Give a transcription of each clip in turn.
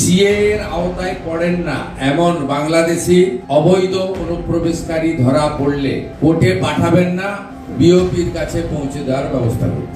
CA এর আওতায় পড়েন না এমন বাংলাদেশি অবৈধ অনুপ্রবেশকারী ধরা পড়লে কোর্টে পাঠাবেন না, বিওপির কাছে পৌঁছে দেওয়ার ব্যবস্থা করুন।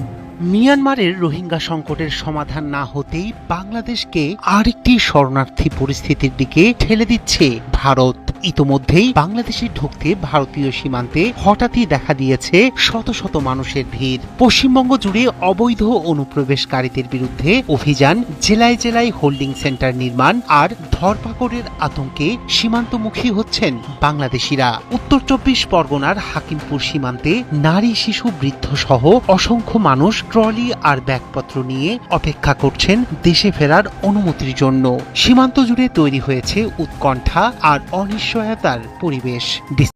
মিয়ানমারের রোহিঙ্গা সংকটের সমাধান না হতেই বাংলাদেশকে আরেকটি শরণার্থী পরিস্থিতির দিকে ঠেলে দিচ্ছে ভারত। ইতোমধ্যেই বাংলাদেশে ঢুকতে ভারতীয় সীমান্তে হঠাৎই দেখা দিয়েছে শত শত মানুষের ভিড়। পশ্চিমবঙ্গ জুড়ে অবৈধ অনুপ্রবেশকারীদের বিরুদ্ধে অভিযান, জেলায় জেলায় হোল্ডিং সেন্টার নির্মাণ আর ধরপাকড়ের আতঙ্কে সীমান্তমুখী হচ্ছেন বাংলাদেশিরা। উত্তর 24 পরগনার হাকিমপুর সীমান্তে নারী, শিশু, বৃদ্ধ সহ অসংখ্য মানুষ ট্রলি আর ব্যাগপত্র নিয়ে অপেক্ষা করছেন দেশে ফেরার অনুমতির জন্য। সীমান্ত জুড়ে তৈরি হয়েছে উৎকণ্ঠা আর অনিশ্চয়তার পরিবেশ।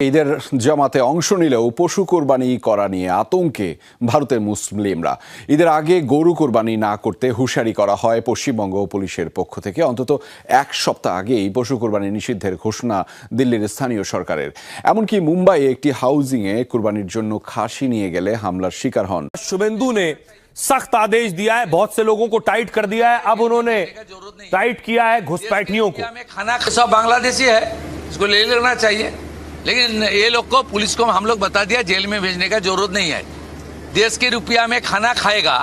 ঈদের জামাতে অংশ নিলেও পশু কোরবানি করা নিয়ে আতঙ্কে ভারতের মুসলিমরা। ঈদের আগে গরু কোরবানি না করতে হুঁশিয়ারি করা হয় পশ্চিমবঙ্গ পুলিশের পক্ষ থেকে। অন্তত এক সপ্তাহ আগেই পশু কোরবানি নিষিদ্ধের ঘোষণা দিল্লির স্থানীয় সরকারের। এমনকি মুম্বাইয়ে একটি হাউজিংয়ে কোরবানির জন্য খাসি নিয়ে গেলে হামলার শিকার হন। शुभेंदु ने सख्त आदेश दिया है, बहुत से लोगों को टाइट कर दिया है। अब उन्होंने टाइट किया है घुसपैठियों को। खाना सब बांग्लादेशी है, इसको ले लेना चाहिए, लेकिन ये लोग को पुलिस को हम लोग बता दिया जेल में भेजने का जरूरत नहीं है। देश के रुपया में खाना खाएगा,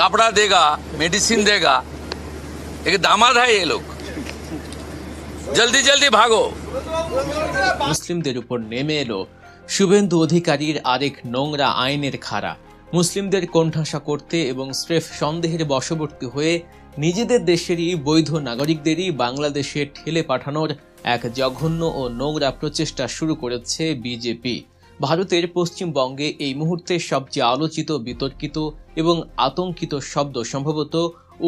कपड़ा देगा, मेडिसिन देगा, एक दामाद है ये लोग। जल्दी जल्दी भागो। মুসলিমদের উপর নেমে এলো শুভেন্দু অধিকারীর আরেক নোংরা আইনের খাড়া। মুসলিমদের কোণঠাসা করতে এবং স্রেফ সন্দেহের বশবর্তী হয়ে নিজেদের দেশেরই বৈধ নাগরিকদেরই বাংলাদেশে ঠেলে পাঠানোর এক জঘন্য ও নোংরা প্রচেষ্টা শুরু করেছে বিজেপি। ভারতের পশ্চিমবঙ্গে এই মুহূর্তে সবচেয়ে আলোচিত, বিতর্কিত এবং আতঙ্কিত শব্দ সম্ভবত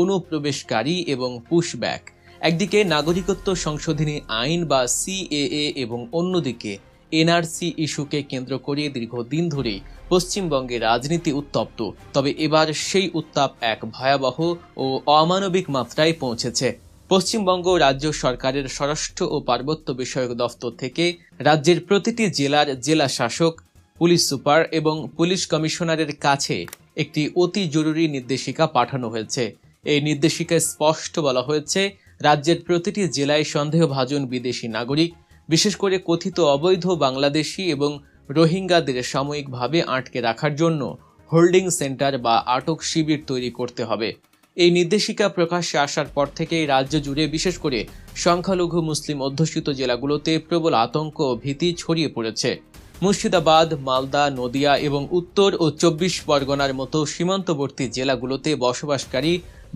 অনুপ্রবেশকারী এবং পুশব্যাক। একদিকে নাগরিকত্ব সংশোধনী আইন বা সিএএ এবং অন্যদিকে এনআরসি ইস্যুকে কেন্দ্র করে দীর্ঘদিন ধরেই পশ্চিমবঙ্গে রাজনীতি উত্তপ্ত। তবে এবার সেই উত্তাপ এক ভয়াবহ ও অমানবিক মাত্রায় পৌঁছেছে। পশ্চিমবঙ্গ রাজ্য সরকারের স্বরাষ্ট্র ও পার্বত্য বিষয়ক দফতর থেকে রাজ্যের প্রতিটি জেলার জেলা শাসক, পুলিশ সুপার এবং পুলিশ কমিশনারের কাছে একটি অতি জরুরি নির্দেশিকা পাঠানো হয়েছে। এই নির্দেশিকায় স্পষ্ট বলা হয়েছে, রাজ্যের প্রতিটি জেলায় সন্দেহভাজন বিদেশি নাগরিক, বিশেষ করে কথিত অবৈধ বাংলাদেশি এবং রোহিঙ্গাদের সাময়িকভাবে আটকে রাখার জন্য হোল্ডিং সেন্টার বা আটক শিবির তৈরি করতে হবে। এই নির্দেশিকা প্রকাশ্যে আসার পর থেকেই রাজ্য জুড়ে, বিশেষ করে সংখ্যালঘু মুসলিম অধ্যুষিত জেলাগুলোতে প্রবল আতঙ্ক ও ভীতি ছড়িয়ে পড়েছে। মুর্শিদাবাদ, মালদা, নদিয়া এবং উত্তর ও 24 পরগনার মতো সীমান্তবর্তী জেলাগুলোতে বসবাসকারী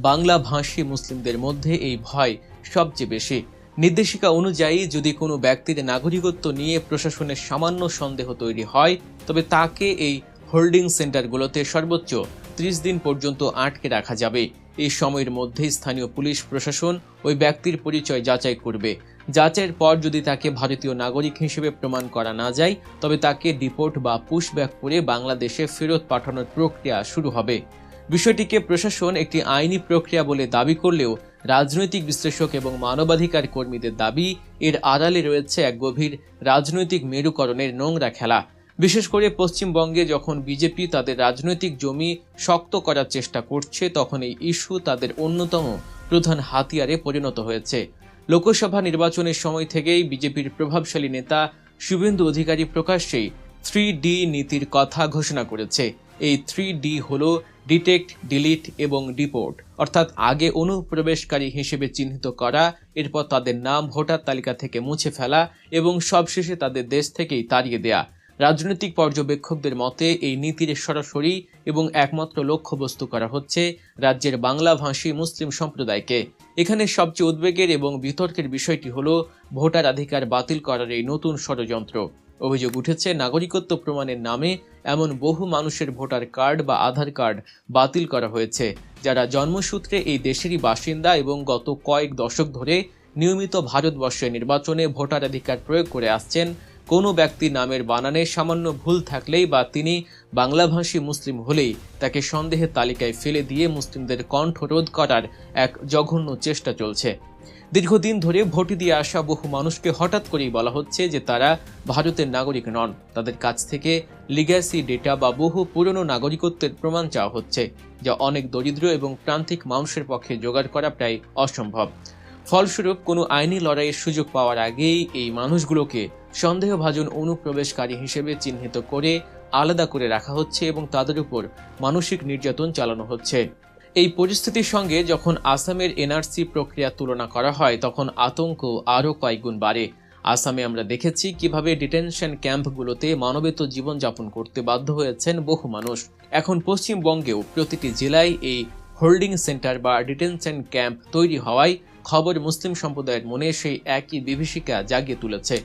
বাংলাভাষী মুসলিমদের মধ্যে এই ভয় সবচেয়ে বেশি। নির্দেশিকা অনুযায়ী যদি কোনো ব্যক্তির নাগরিকত্ব নিয়ে প্রশাসনের সামান্য সন্দেহ তৈরি হয়, তবে তাকে এই হোল্ডিং সেন্টারগুলোতে সর্বোচ্চ 30 দিন পর্যন্ত আটকে রাখা যাবে। এই সময়ের মধ্যে স্থানীয় পুলিশ প্রশাসন ওই ব্যক্তির পরিচয় যাচাই করবে। যাচাইয়ের পর যদি তাকে ভারতীয় নাগরিক হিসেবে প্রমাণ করা না যায়, তবে তাকে ডিপোর্ট বা পুশব্যাক করে বাংলাদেশে ফেরত পাঠানোর প্রক্রিয়া শুরু হবে। বিষয়টিকে প্রশাসন একটি আইনি প্রক্রিয়া বলে দাবি করলেও রাজনৈতিক বিশ্লেষক এবং মানবাধিকার কর্মীদের দাবি, এর আড়ালে রয়েছে এক গভীর রাজনৈতিক মেরুকরণের নোংরা খেলা। বিশেষ করে পশ্চিমবঙ্গে যখন বিজেপি তাদের রাজনৈতিক জমি শক্ত করার চেষ্টা করছে, তখন এই ইস্যু তাদের অন্যতম প্রধান হাতিয়ারে পরিণত হয়েছে। লোকসভা নির্বাচনের সময় থেকেই বিজেপির প্রভাবশালী নেতা শুভেন্দু অধিকারী প্রকাশ্যেই 3D নীতির কথা ঘোষণা করেছে। এই 3D হলো ডিটেক্ট, ডিলিট এবং ডিপোর্ট, অর্থাৎ আগে অনুপ্রবেশকারী হিসেবে চিহ্নিত করা, এরপর তাদের নাম ভোটার তালিকা থেকে মুছে ফেলা এবং সবশেষে তাদের দেশ থেকেই তাড়িয়ে দেয়া। রাজনৈতিক পর্যবেক্ষকদের মতে এই নীতির সরাসরি এবং একমাত্র লক্ষ্যবস্তু করা হচ্ছে রাজ্যের বাংলাভাষী মুসলিম সম্প্রদায়কে। এখানে সবচেয়ে উদ্বেগের এবং বিতর্কের বিষয়টি হলো ভোটাধিকার বাতিল করার এই নতুন ষড়যন্ত্র। অভিযোগ উঠেছে, নাগরিকত্ব প্রমাণের নামে এমন বহু মানুষের ভোটার কার্ড বা আধার কার্ড বাতিল করা হয়েছে, যারা জন্মসূত্রে এই দেশেরই বাসিন্দা এবং গত কয়েক দশক ধরে নিয়মিত ভারতবর্ষের নির্বাচনে ভোটাধিকার প্রয়োগ করে আসছেন। কোনো ব্যক্তির নামের বানানে সামান্য ভুল থাকলেই বা তিনি বাংলাভাষী মুসলিম হলেই তাকে সন্দেহের তালিকায় ফেলে দিয়ে মুসলিমদের কণ্ঠরোধ করার এক জঘন্য চেষ্টা চলছে। দীর্ঘদিন ধরে ভোট দিয়ে আসা বহু মানুষকে হঠাৎ করেই বলা হচ্ছে যে তারা ভারতের নাগরিক নন। তাদের কাছ থেকে লিগ্যাসি ডেটা বা বহু পুরনো নাগরিকত্বের প্রমাণ চাওয়া হচ্ছে, যা অনেক দরিদ্র এবং প্রান্তিক মানুষের পক্ষে জোগাড় করা প্রায় অসম্ভব। ফলস্বরূপ কোনো আইনি লড়াইয়ের সুযোগ পাওয়ার আগেই এই মানুষগুলোকে সন্দেহভাজন অনুপ্রবেশকারী হিসেবে চিহ্নিত করে আলাদা করে রাখা হচ্ছে এবং তাদের উপর মানসিক নির্যাতন চালানো হচ্ছে। এই পরিস্থিতির সঙ্গে যখন আসামের এনআরসি প্রক্রিয়া তুলনা করা হয় তখন আতঙ্ক আরও কয়েকগুণ বাড়ে। আসামে আমরা দেখেছি কিভাবে ডিটেনশন ক্যাম্পগুলোতে মানবেতর জীবনযাপন করতে বাধ্য হয়েছেন বহু মানুষ। এখন পশ্চিমবঙ্গেও প্রতিটি জেলায় এই হোল্ডিং সেন্টার বা ডিটেনশন ক্যাম্প তৈরি হওয়ায় খবর মুসলিম সম্প্রদায়ের মনে সেই একই বিভীষিকা জাগিয়ে তুলেছে।